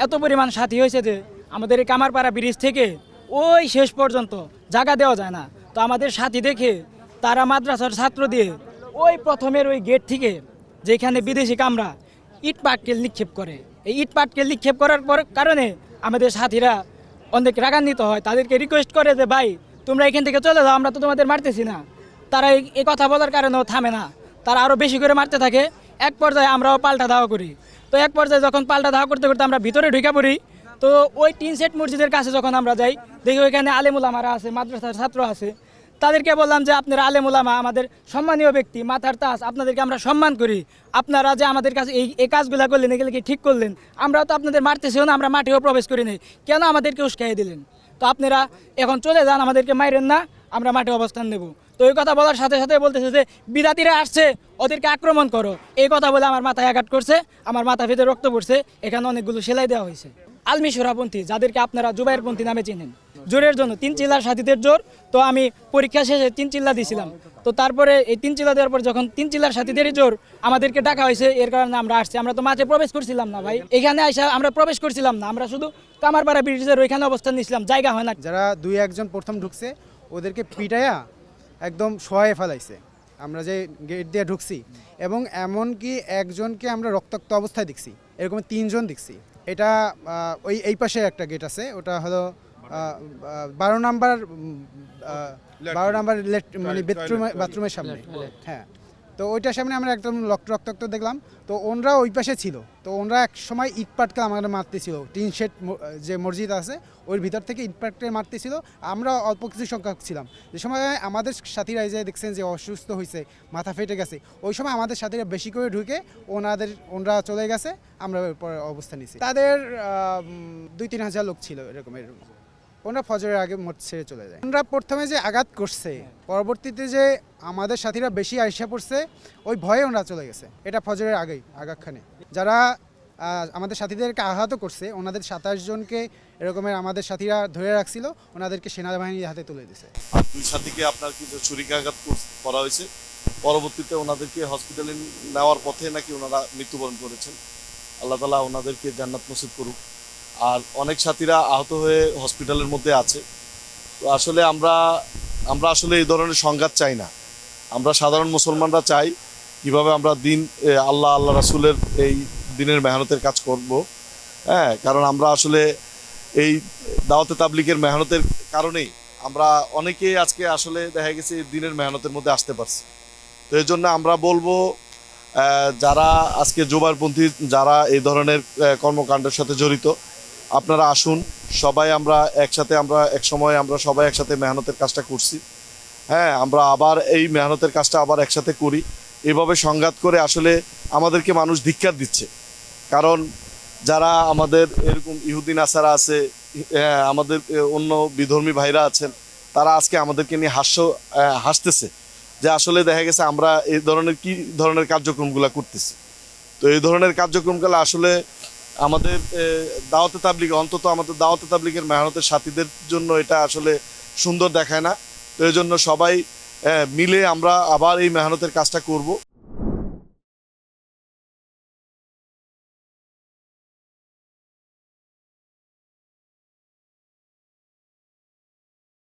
এত পরিমাণ সাথী হয়েছে যে আমাদের এই কামারপাড়া ব্রিজ থেকে ওই শেষ পর্যন্ত জায়গা দেওয়া যায় না। তো আমাদের সাথী দেখে তারা মাদ্রাসার ছাত্র দিয়ে ওই প্রথমের ওই গেট থেকে যেখানে বিদেশি কামরা ইট পাটকেল নিক্ষেপ করে, এই ইট পাটকেল নিক্ষেপ করার কারণে আমাদের সাথীরা অনেক রাগান্বিত হয়, তাদেরকে রিকোয়েস্ট করে যে ভাই তোমরা এখান থেকে চলে যাও, আমরা তো তোমাদের মারতেছি না। তারা এই কথা বলার কারণেও থামে না, তারা আরও বেশি করে মারতে থাকে। এক পর্যায়ে আমরাও পাল্টা ধাওয়া করি। তো এক পর্যায়ে যখন পাল্টা ধাওয়া করতে করতে আমরা ভিতরে ঢুকে পড়ি, তো ওই টিন সেট মসজিদের কাছে যখন আমরা যাই, দেখি ওইখানে আলেমুলামারা আছে, মাদ্রাসার ছাত্র আছে। তাদেরকে বললাম যে আপনারা আলেমুলামা, আমাদের সম্মানীয় ব্যক্তি, মাথার তাজ, আপনাদেরকে আমরা সম্মান করি। আপনারা যে আমাদের কাছে এই কাজগুলো করলেন, এগুলো কি ঠিক করলেন? আমরা তো আপনাদের মারতেছিও না, আমরা মাঠেও প্রবেশ করি নাই, কেন আমাদেরকে উস্কাইয়ে দিলেন? তো আপনারা এখন চলে যান, আমাদেরকে মাইরেন না, আমরা মাঠে অবস্থান নেব। তো এই কথা বলার সাথে সাথে বলতেছে যে বিদাতিরা আসছে, ওদেরকে আক্রমণ করো। এই কথা বলে আমার মাথায় আঘাত করছে, আমার মাথা ফেটে রক্ত পড়ছে, এখানে অনেকগুলো সেলাই দেওয়া হয়েছে। আলমি সুরাপন্থী, যাদেরকে আপনারা জুবাইরপন্থী নামে চিনেন, জোরের জন্য 3 চিল্লার সাথীদের জোর। তো আমি পরীক্ষা শেষে 3 চিল্লা দিয়েছিলাম। তো তারপরে এই 3 চিল্লা দেওয়ার পর যখন 3 চিল্লার সাথীদেরই জোর আমাদেরকে ডাকা হয়েছে, এর কারণে আমরা আসছি। আমরা তো মাঠে প্রবেশ করছিলাম না ভাই, এখানে আইসা আমরা প্রবেশ করছিলাম না, আমরা শুধু কামারপাড়া ব্রিজের ওইখানে অবস্থান নিয়েছিলাম, জায়গা হয় না। যারা 2-1 জন প্রথম ঢুকছে ওদেরকে পিটাইয়া একদম শোয়ায় ফেলাইছে। আমরা যে গেট দিয়ে ঢুকছি এবং এমনকি একজনকে আমরা রক্তাক্ত অবস্থায় দেখছি, এরকম 3 জন দেখছি। এটা এই পাশে একটা গেট আছে, ওটা হলো 12 নাম্বার মানে বাথরুমের সামনে। হ্যাঁ, তো ওইটার সামনে আমরা একদম রক্তাক্ত দেখলাম। তো ওনরা ওই পাশে ছিল, তো ওনরা এক সময় ইট পাটকেল আমাদের মারতেছিল। টিন শেড যে মসজিদ আছে ওর ভিতর থেকে ইট পাটকেল মারতেছিল। আমরা অল্প কিছু সংখ্যক ছিলাম। যে সময় আমাদের সাথীরা যে দেখছেন যে অসুস্থ হয়েছে, মাথা ফেটে গেছে, ওই সময় আমাদের সাথীরা বেশি করে ঢুকে ওনরা চলে গেছে, আমরা পরে অবস্থান নিয়েছি। তাদের 2-3 হাজার লোক ছিল এরকমের। ওনারা ফজরের আগে মোট ছেড়ে চলে যায়। ওনারা প্রথমে যে আঘাত করছে, পরবর্তীতে যে আমাদের সাথীরা বেশি আইসা পড়ছে, ওই ভয়ে ওনারা চলে গেছে। এটা ফজরের আগেই আগাখানে যারা আমাদের সাথীদেরকে আহত করছে, ওনাদের 27 জনকে এরকমের আমাদের সাথীরা ধরে রাখছিল, ওনাদেরকে সেনাবাহিনীর হাতে তুলে দিয়েছে। আর 2 সাথীকে আপনার কিছু ছুরিকাঘাত করা হয়েছে। পরবর্তীতে ওনাদেরকে হসপিটালে নেওয়ার পথে নাকি ওনারা মৃত্যুবরণ করেছেন। আল্লাহ তাআলা ওনাদেরকে জান্নাত নসিব করুক। আর অনেক সাথীরা আহত হয়ে হসপিটালের মধ্যে আছে। তো আসলে আমরা আসলে এই ধরনের সংঘাত চাই না। আমরা সাধারণ মুসলমানরা চাই কিভাবে আমরা আল্লাহ রাসূলের এই দিনের মেহনতের কাজ করব। হ্যাঁ, কারণ আমরা আসলে এই দাওয়াতে তাবলীগের মেহনতের কারণেই আমরা অনেকেই আজকে আসলে দেখা গেছে দিনের মেহনতের মধ্যে আসতে পারছি। তো এই জন্য আমরা বলবো যারা আজকে জুবাইরপন্থী, যারা এই ধরনের কর্মকাণ্ডের সাথে জড়িত, আপনারা আসুন, সবাই আমরা একসাথে, এক সময় আমরা সবাই একসাথে মেহনতের কাজটা করছি। হ্যাঁ, আমরা আবার এই মেহনতের কাজটা আবার একসাথে করি। এভাবে সংঘাত করে আসলে আমাদেরকে মানুষ ধিক্কার দিচ্ছে। কারণ যারা আমাদের এরকম ইহুদি নাসারা আছে, আমাদের অন্য বিধর্মী ভাইরা আছেন, তারা আজকে আমাদেরকে নিয়ে হাসতেছে যে আসলে দেখা গেছে আমরা এই ধরনের কার্যক্রমগুলো করতেছি। তো এই ধরনের কার্যক্রমগুলো আসলে আমাদের দাওয়াতে তাবলীগ, অন্তত আমাদের দাওয়াতে তাবলীগের মেহনতের সাথীদের জন্য এটা আসলে সুন্দর দেখায় না। তো এই জন্য সবাই মিলে আমরা আবার এই মেহনতের কাজটা করব।